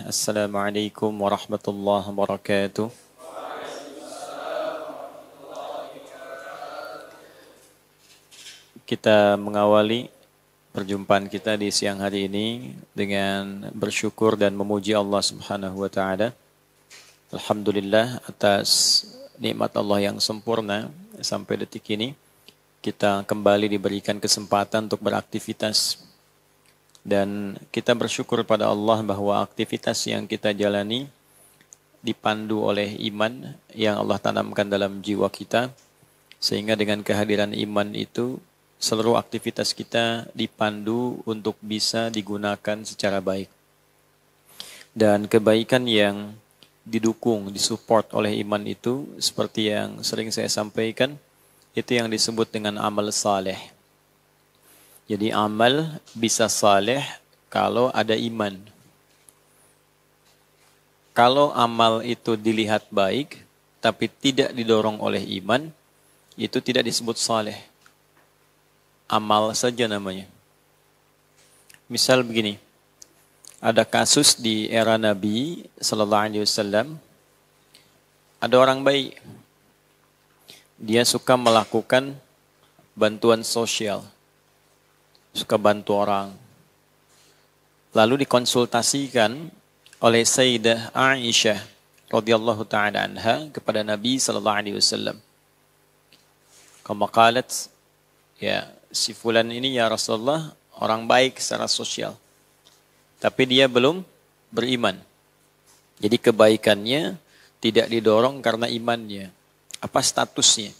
Assalamualaikum warahmatullahi wabarakatuh. Kita mengawali perjumpaan kita di siang hari ini dengan bersyukur dan memuji Allah Subhanahu wa taala. Alhamdulillah atas nikmat Allah yang sempurna sampai detik ini kita kembali diberikan kesempatan untuk beraktivitas. Dan kita bersyukur pada Allah bahwa aktivitas yang kita jalani dipandu oleh iman yang Allah tanamkan dalam jiwa kita. Sehingga dengan kehadiran iman itu, seluruh aktivitas kita dipandu untuk bisa digunakan secara baik. Dan kebaikan yang didukung, disupport oleh iman itu, seperti yang sering saya sampaikan, itu yang disebut dengan amal saleh. Jadi amal bisa saleh kalau ada iman. Kalau amal itu dilihat baik, tapi tidak didorong oleh iman, itu tidak disebut saleh. Amal saja namanya. Misal begini, ada kasus di era Nabi Sallallahu Alaihi Wasallam, ada orang baik, dia suka melakukan bantuan sosial. Suka bantu orang. Lalu dikonsultasikan oleh Sayyidah Aisyah radhiyallahu taala anha kepada Nabi sallallahu alaihi wasallam. Kama qalat, ya, si fulan ini ya Rasulullah orang baik secara sosial. Tapi dia belum beriman. Jadi kebaikannya tidak didorong karena imannya. Apa statusnya?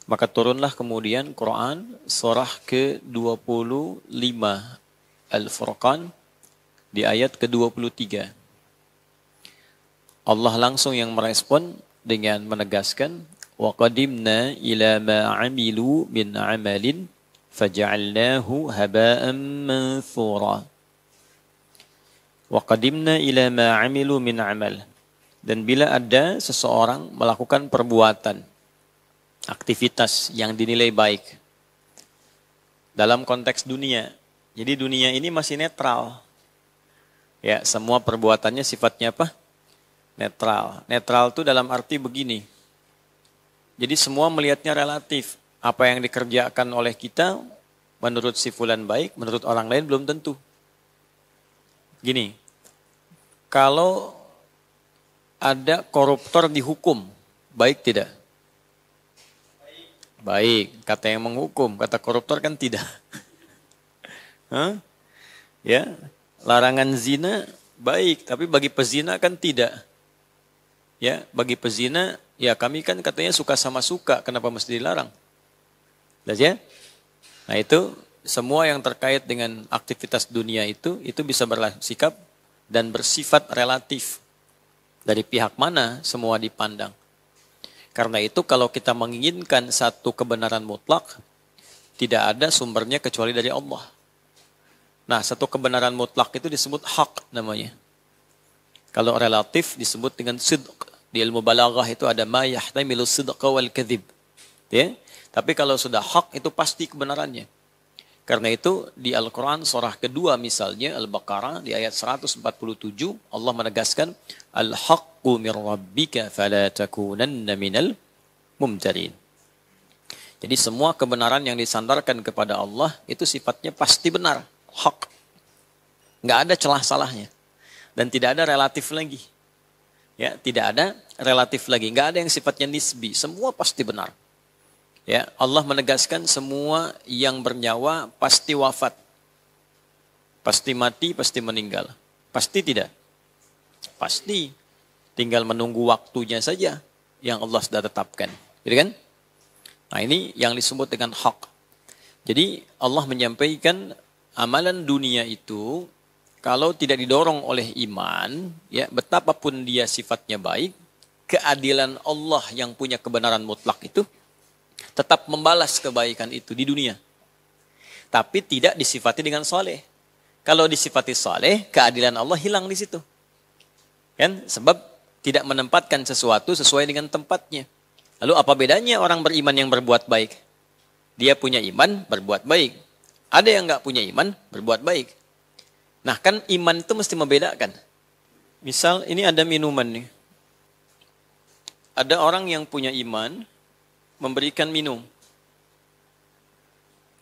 Maka turunlah kemudian Quran surah ke-25 Al-Furqan di ayat ke-23. Allah langsung yang merespon dengan menegaskan wa qadimna ila ma 'amilu min 'amalin faja'alnahu haba'an manthura. Wa qadimna ila ma 'amilu min 'amal. Dan bila ada seseorang melakukan perbuatan, aktivitas yang dinilai baik dalam konteks dunia. Jadi dunia ini masih netral. Ya, semua perbuatannya sifatnya apa? Netral. Netral itu dalam arti begini. Jadi semua melihatnya relatif. Apa yang dikerjakan oleh kita menurut si fulan baik, menurut orang lain belum tentu. Gini. Kalau ada koruptor dihukum, baik tidak? Baik, kata yang menghukum, kata koruptor kan tidak. Ya, larangan zina baik, tapi bagi pezina kan tidak. Ya, bagi pezina, ya kami kan katanya suka sama suka, kenapa mesti dilarang? Jelas ya? Nah itu semua yang terkait dengan aktivitas dunia itu bisa bersikap dan bersifat relatif. Dari pihak mana semua dipandang. Karena itu kalau kita menginginkan satu kebenaran mutlak, tidak ada sumbernya kecuali dari Allah. Nah, satu kebenaran mutlak itu disebut hak namanya. Kalau relatif disebut dengan sidq. Di ilmu balaghah itu ada ma yahtamilu sidqa wal kadhib. Ya? Tapi kalau sudah hak itu pasti kebenarannya. Karena itu di Al-Quran surah kedua misalnya Al-Baqarah di ayat 147 Allah menegaskan Al-haqqu min rabbika fala takunanna minal mumtarin. Jadi semua kebenaran yang disandarkan kepada Allah itu sifatnya pasti benar, hak. Enggak ada celah salahnya dan tidak ada relatif lagi. Ya, tidak ada relatif lagi, enggak ada yang sifatnya nisbi, semua pasti benar. Ya, Allah menegaskan semua yang bernyawa pasti wafat. Pasti mati, pasti meninggal. Pasti tidak? Pasti. Tinggal menunggu waktunya saja yang Allah sudah tetapkan. Gitu kan? Nah, ini yang disebut dengan hak. Jadi Allah menyampaikan amalan dunia itu kalau tidak didorong oleh iman, ya betapapun dia sifatnya baik, keadilan Allah yang punya kebenaran mutlak itu tetap membalas kebaikan itu di dunia. Tapi tidak disifati dengan soleh. Kalau disifati soleh, keadilan Allah hilang di situ. Kan? Sebab tidak menempatkan sesuatu sesuai dengan tempatnya. Lalu apa bedanya orang beriman yang berbuat baik? Dia punya iman, berbuat baik. Ada yang nggak punya iman, berbuat baik. Nah kan iman itu mesti membedakan. Misal ini ada minuman nih. Ada orang yang punya iman memberikan minum.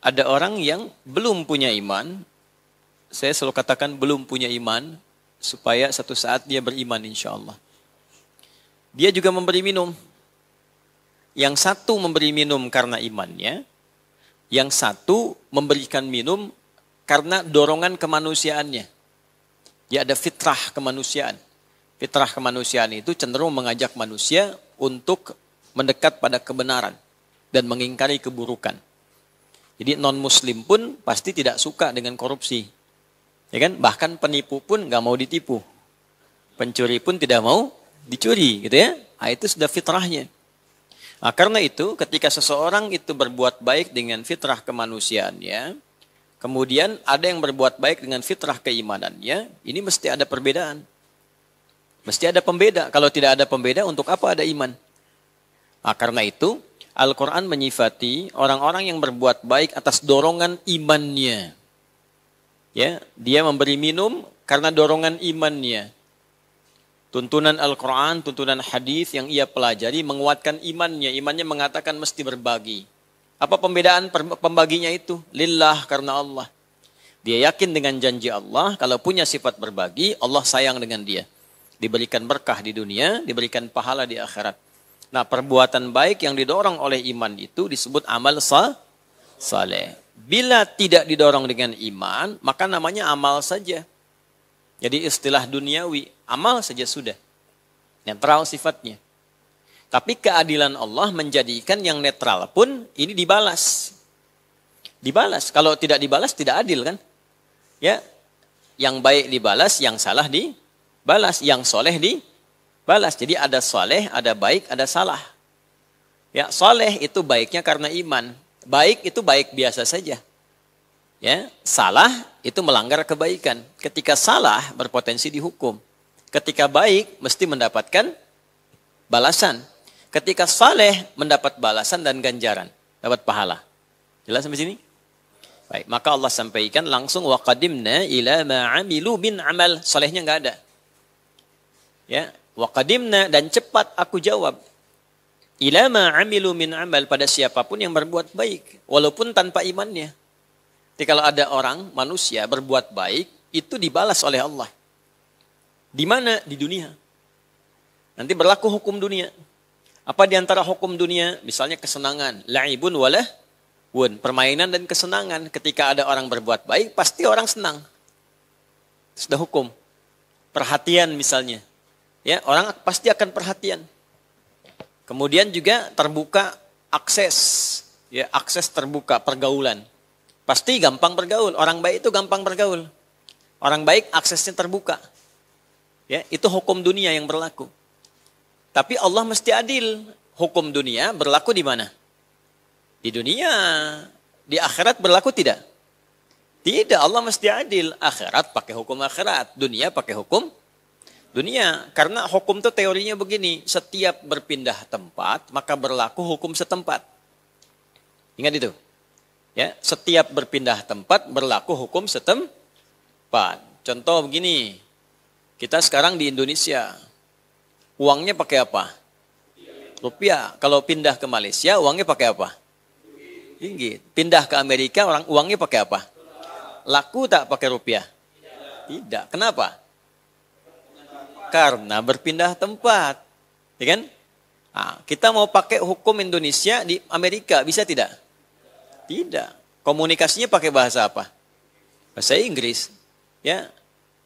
Ada orang yang belum punya iman, saya selalu katakan belum punya iman, supaya satu saat dia beriman insya Allah. Dia juga memberi minum. Yang satu memberi minum karena imannya, yang satu memberikan minum karena dorongan kemanusiaannya. Dia ada fitrah kemanusiaan. Fitrah kemanusiaan itu cenderung mengajak manusia untuk mendekat pada kebenaran dan mengingkari keburukan. Jadi non-muslim pun pasti tidak suka dengan korupsi. Ya kan? Bahkan penipu pun nggak mau ditipu. Pencuri pun tidak mau dicuri, gitu ya. Nah, itu sudah fitrahnya. Nah, karena itu ketika seseorang itu berbuat baik dengan fitrah kemanusiaannya, kemudian ada yang berbuat baik dengan fitrah keimanannya, ini mesti ada perbedaan. Mesti ada pembeda. Kalau tidak ada pembeda, untuk apa ada iman? Nah, karena itu Al-Quran menyifati orang-orang yang berbuat baik atas dorongan imannya. Ya, dia memberi minum karena dorongan imannya. Tuntunan Al-Quran, tuntunan hadis yang ia pelajari menguatkan imannya. Imannya mengatakan mesti berbagi. Apa pembedaan pembaginya itu? Lillah, karena Allah. Dia yakin dengan janji Allah, kalau punya sifat berbagi, Allah sayang dengan dia. Diberikan berkah di dunia, diberikan pahala di akhirat. Nah, perbuatan baik yang didorong oleh iman itu disebut amal saleh. Bila tidak didorong dengan iman, maka namanya amal saja. Jadi istilah duniawi, amal saja sudah. Netral sifatnya. Tapi keadilan Allah menjadikan yang netral pun ini dibalas. Dibalas. Kalau tidak dibalas tidak adil kan? Ya, yang baik dibalas, yang salah dibalas, yang soleh dibalas. Jadi ada soleh, ada baik, ada salah. Ya, soleh itu baiknya karena iman. Baik itu baik biasa saja. Ya, salah itu melanggar kebaikan. Ketika salah berpotensi dihukum. Ketika baik mesti mendapatkan balasan. Ketika saleh mendapat balasan dan ganjaran, dapat pahala. Jelas sampai sini? Baik, maka Allah sampaikan langsung wa qadimna ila ma 'amilu min amal. Salehnya enggak ada. Ya, wa qadimna dan cepat aku jawab. Ila ma 'amilu min amal, pada siapapun yang berbuat baik walaupun tanpa imannya. Jadi kalau ada orang manusia berbuat baik itu dibalas oleh Allah. Di mana? Di dunia. Nanti berlaku hukum dunia. Apa di antara hukum dunia? Misalnya kesenangan, la'ibun walahwun, permainan dan kesenangan. Ketika ada orang berbuat baik, pasti orang senang. Sudah hukum. Perhatian misalnya. Ya, orang pasti akan perhatian. Kemudian juga terbuka akses. Ya, akses terbuka, pergaulan. Pasti gampang bergaul. Orang baik itu gampang bergaul. Orang baik aksesnya terbuka. Ya, itu hukum dunia yang berlaku. Tapi Allah mesti adil. Hukum dunia berlaku di mana? Di dunia. Di akhirat berlaku tidak? Tidak, Allah mesti adil. Akhirat pakai hukum akhirat. Dunia pakai hukum dunia. Karena hukum itu teorinya begini. Setiap berpindah tempat, maka berlaku hukum setempat. Ingat itu. Ya, setiap berpindah tempat, berlaku hukum setempat. Contoh begini. Kita sekarang di Indonesia. Uangnya pakai apa? Rupiah. Kalau pindah ke Malaysia, uangnya pakai apa? Ringgit. Pindah ke Amerika, uangnya pakai apa? Laku tak pakai rupiah? Tidak. Kenapa? Karena berpindah tempat. Ya kan? Nah, kita mau pakai hukum Indonesia di Amerika, bisa tidak? Tidak. Komunikasinya pakai bahasa apa? Bahasa Inggris. Ya.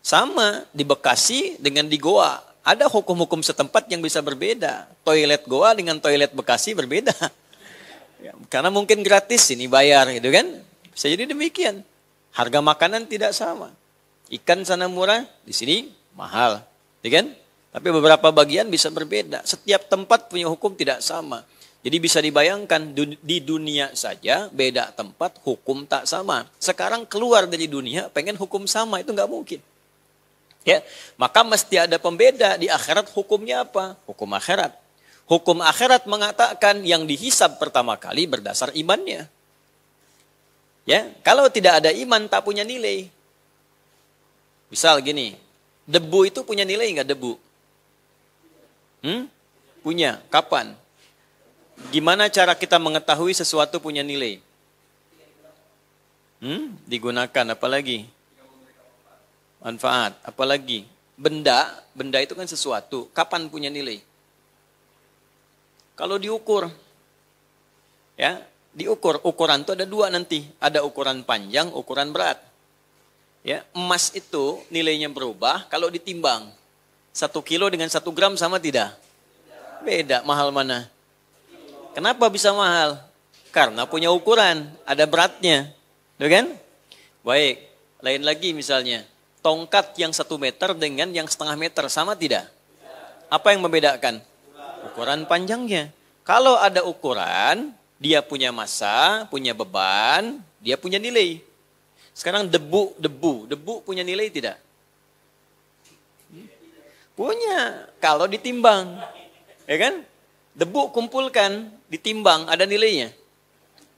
Sama di Bekasi dengan di Goa. Ada hukum-hukum setempat yang bisa berbeda. Toilet Goa dengan toilet Bekasi berbeda. Ya, karena mungkin gratis ini bayar gitu kan. Bisa jadi demikian. Harga makanan tidak sama. Ikan sana murah, di sini mahal. Ya kan? Tapi beberapa bagian bisa berbeda. Setiap tempat punya hukum tidak sama. Jadi bisa dibayangkan di dunia saja beda tempat hukum tak sama. Sekarang keluar dari dunia pengen hukum sama, itu nggak mungkin. Ya, maka mesti ada pembeda. Di akhirat hukumnya apa? Hukum akhirat. Hukum akhirat mengatakan yang dihisab pertama kali berdasar imannya. Ya, kalau tidak ada iman tak punya nilai. Misal gini, debu itu punya nilai nggak debu? Punya. Kapan? Gimana cara kita mengetahui sesuatu punya nilai? Digunakan, apalagi? Manfaat, apalagi? Benda itu kan sesuatu. Kapan punya nilai? Kalau diukur, ya, diukur. Ukuran itu ada dua nanti. Ada ukuran panjang, ukuran berat. Ya, emas itu nilainya berubah kalau ditimbang. 1 kilo dengan 1 gram sama tidak? Beda, mahal mana? Kenapa bisa mahal? Karena punya ukuran, ada beratnya. Tuh kan? Baik, lain lagi misalnya. Tongkat yang 1 meter dengan yang 1,5 meter sama tidak? Apa yang membedakan? Ukuran panjangnya. Kalau ada ukuran, dia punya massa, punya beban, dia punya nilai. Sekarang debu punya nilai tidak? Punya, kalau ditimbang. Ya kan? Debu kumpulkan, ditimbang, ada nilainya?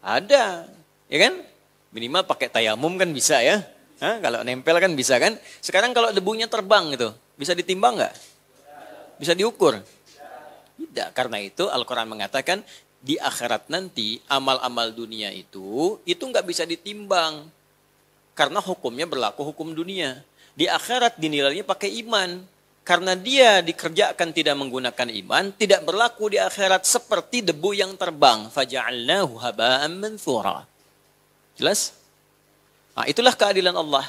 Ada, ya kan? Minimal pakai tayamum kan bisa ya. Kalau nempel kan bisa kan. Sekarang kalau debunya terbang gitu, bisa ditimbang nggak? Bisa diukur? Tidak, karena itu Al-Quran mengatakan di akhirat nanti amal-amal dunia itu nggak bisa ditimbang. Karena hukumnya berlaku hukum dunia. Di akhirat dinilainya pakai iman. Karena dia dikerjakan tidak menggunakan iman, tidak berlaku di akhirat seperti debu yang terbang. Faja'alnahu haba'an manthura. Jelas? Nah, itulah keadilan Allah.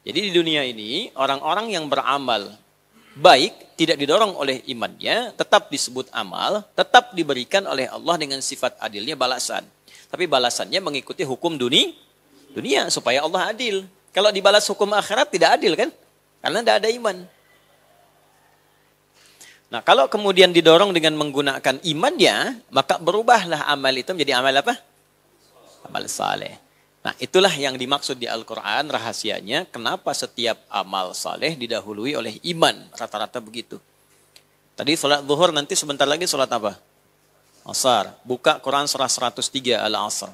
Jadi di dunia ini, orang-orang yang beramal baik, tidak didorong oleh imannya, tetap disebut amal, tetap diberikan oleh Allah dengan sifat adilnya balasan. Tapi balasannya mengikuti hukum dunia, supaya Allah adil. Kalau dibalas hukum akhirat tidak adil kan? Karena tidak ada iman. Nah, kalau kemudian didorong dengan menggunakan imannya, maka berubahlah amal itu menjadi amal apa? Amal saleh. Nah, itulah yang dimaksud di Al-Quran rahasianya. Kenapa setiap amal saleh didahului oleh iman? Rata-rata begitu. Tadi sholat zuhur, nanti sebentar lagi sholat apa? Asar. Buka Quran surah 103 Al-Asr.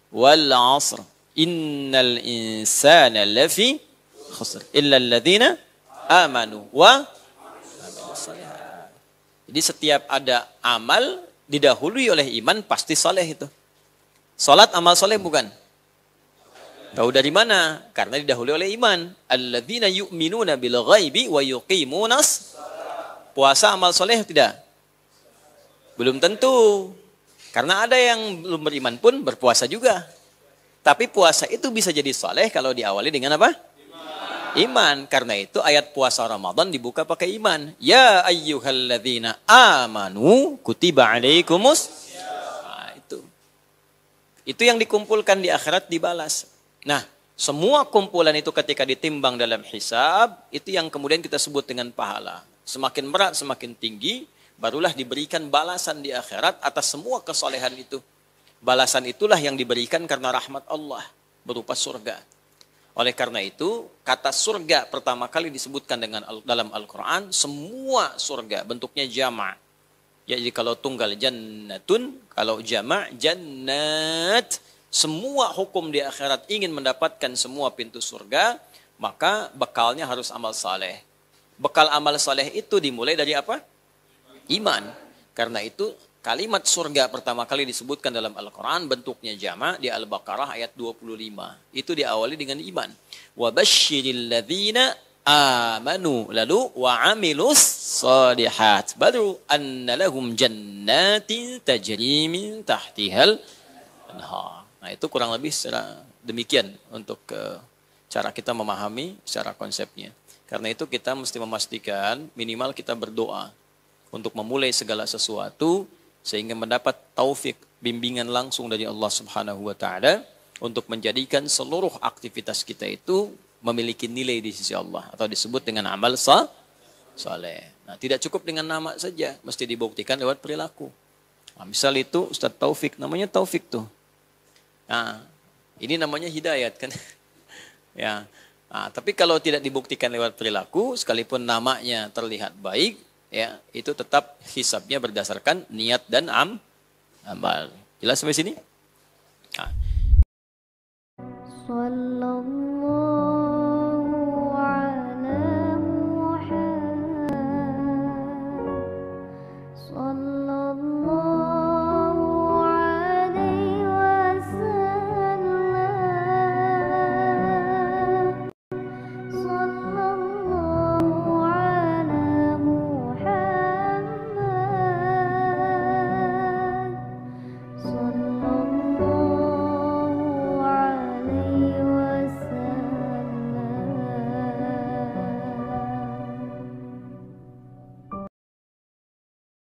Wal asr. Innal insana lafi khusr. Illa alladhina amanu wa amilu shalihat. Jadi setiap ada amal didahului oleh iman pasti saleh itu. Salat amal saleh bukan? Tahu dari mana? Karena didahului oleh iman. Alladzina yu'minuna bil ghaibi wa yuqimunas. Puasa amal soleh tidak? Belum tentu. Karena ada yang belum beriman pun berpuasa juga. Tapi puasa itu bisa jadi soleh kalau diawali dengan apa? Iman. Karena itu ayat puasa Ramadan dibuka pakai iman. Ya ayyuhalladzina amanu kutiba alaikumus. Nah, itu. Itu yang dikumpulkan di akhirat dibalas. Nah, semua kumpulan itu ketika ditimbang dalam hisab, itu yang kemudian kita sebut dengan pahala. Semakin berat, semakin tinggi, barulah diberikan balasan di akhirat atas semua kesolehan itu. Balasan itulah yang diberikan karena rahmat Allah, berupa surga. Oleh karena itu, kata surga pertama kali disebutkan dalam Al-Quran, semua surga bentuknya jama'. Jadi kalau tunggal jannatun, kalau jama' jannat. Semua hukum di akhirat ingin mendapatkan semua pintu surga, maka bekalnya harus amal saleh. Bekal amal saleh itu dimulai dari apa? Iman. Karena itu kalimat surga pertama kali disebutkan dalam Al-Quran bentuknya jama' di Al-Baqarah ayat 25. Itu diawali dengan iman. Wa basyiril ladzina amanu lalu wa amilus shalihat. Baru anna lahum jannatin tajri min tahtihal anhar. Nah, itu kurang lebih secara demikian untuk cara kita memahami secara konsepnya. Karena itu kita mesti memastikan minimal kita berdoa untuk memulai segala sesuatu sehingga mendapat taufik bimbingan langsung dari Allah Subhanahu wa taala untuk menjadikan seluruh aktivitas kita itu memiliki nilai di sisi Allah atau disebut dengan amal saleh. Nah, tidak cukup dengan nama saja, mesti dibuktikan lewat perilaku. Nah, misal itu Ustaz Taufik, namanya Taufik tuh. Nah, ini namanya hidayat kan. Ya. Nah, tapi kalau tidak dibuktikan lewat perilaku, sekalipun namanya terlihat baik, ya, itu tetap hisabnya berdasarkan niat dan amal. Jelas sampai sini? Nah.